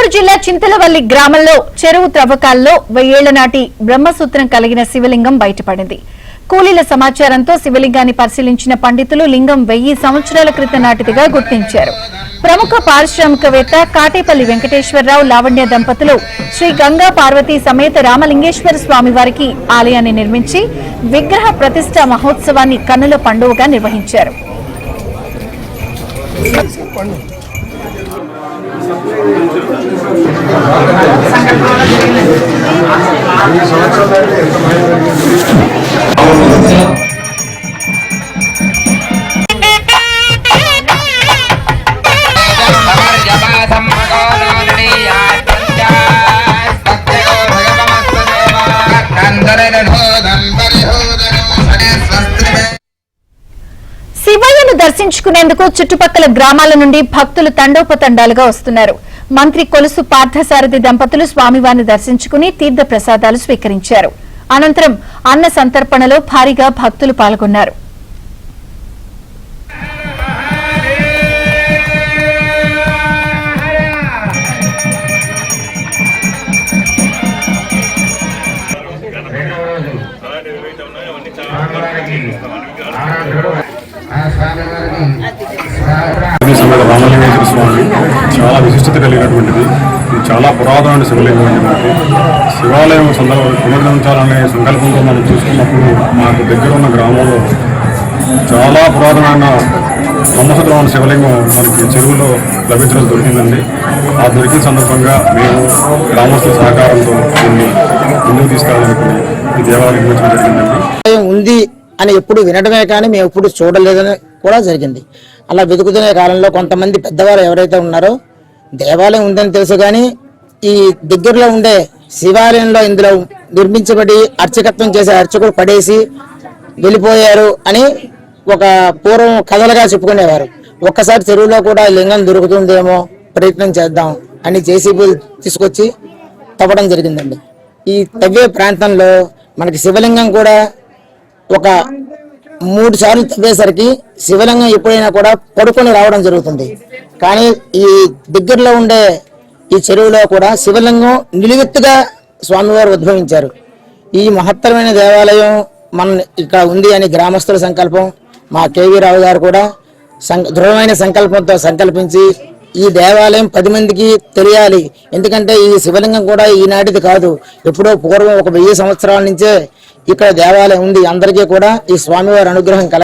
గుంటూరు జిల్లా చింతలవల్లి గ్రామంలో చెరువు త్రవ్వకాల్లో 1000 ఏళ్ల నాటి బ్రహ్మసూత్రం కలిగిన శివలింగం బయటపడింది. కూలీల సమాచారంతో శివలింగాన్ని పరిశీలించిన పండితులు లింగం 1000 సంవత్సరాల క్రితం నాటిదిగా గుర్తించారు. ప్రముఖ పారిశ్రామికవేత్త కాటేపల్లి వెంకటేశ్వరరావు లావణ్య దంపతులు శ్రీ గంగా పార్వతీ సమేత రామలింగేశ్వర స్వామివారికి ఆలయాన్ని నిర్మించి విగ్రహ ప్రతిష్ఠ మహోత్సవాన్ని కన్నుల పండుగగా నిర్వహించారు. శివయ్యను దర్శించుకునేందుకు చుట్టుపక్కల గ్రామాల నుండి భక్తులు తండోపతండాలుగా వస్తున్నారు. మంత్రి కొలుసు పార్థసారథి దంపతులు స్వామివారిని దర్శించుకుని తీర్థ ప్రసాదాలు స్వీకరించారు. అనంతరం అన్న సంతర్పణలో భారీగా భక్తులు పాల్గొన్నారు. రామలింగేశ్వర స్వామి చాలా విశిష్టత కలిగినటువంటిది. ఇది చాలా పురాతనమైన శివలింగం అండి. మనకి శివాలయం పునర్నిర్మించాలనే సంకల్పంతో మనం చూసుకున్నప్పుడు మాకు దగ్గర ఉన్న గ్రామంలో చాలా పురాతనమైన బ్రహ్మసూత్రమైన శివలింగం మనకి చెరువులో లభించడం దొరికిందండి. ఆ దొరికిన సందర్భంగా మేము గ్రామస్తుల సహకారంతో దీన్ని ముందుకు తీసుకెళ్ళాలనుకుని ఈ దేవాలయం నిర్మించడం జరిగిందండి. ఉంది అని ఎప్పుడు వినడమే కానీ మేము ఎప్పుడు చూడలేదని కూడా జరిగింది. అలా వెతుకుతున్న కాలంలో కొంతమంది పెద్దవారు ఎవరైతే ఉన్నారో దేవాలయం ఉందని తెలుసు కానీ ఈ దగ్గరలో ఉండే శివాలయంలో ఇందులో నిర్మించబడి అర్చకత్వం చేసే అర్చకులు పడేసి వెళ్ళిపోయారు అని ఒక పూర్వం కథలుగా చెప్పుకునేవారు. ఒక్కసారి చెరువులో కూడా లింగం దొరుకుతుందేమో ప్రయత్నం చేద్దాం అని జేసీబీ తీసుకొచ్చి తవ్వడం జరిగిందండి. ఈ తవ్వే ప్రాంతంలో మనకి శివలింగం కూడా ఒక 3 సార్లు తవ్వేసరికి శివలింగం ఎప్పుడైనా కూడా పడుకొని రావడం జరుగుతుంది. కానీ ఈ దగ్గరలో ఉండే ఈ చెరువులో కూడా శివలింగం నిలువెత్తుగా స్వామివారు ఉద్భవించారు. ఈ మహత్తరమైన దేవాలయం మన ఇక్కడ ఉంది అని గ్రామస్తుల సంకల్పం. మా కేవీ రావు గారు కూడా దృఢమైన సంకల్పంతో సంకల్పించి ఈ దేవాలయం 10 మందికి తెలియాలి. ఎందుకంటే ఈ శివలింగం కూడా ఈనాటిది కాదు, ఎప్పుడో పూర్వం ఒక 1000 సంవత్సరాల నుంచే ఇక్కడ దేవాలయం ఉంది. అందరికీ కూడా ఈ స్వామివారి అనుగ్రహం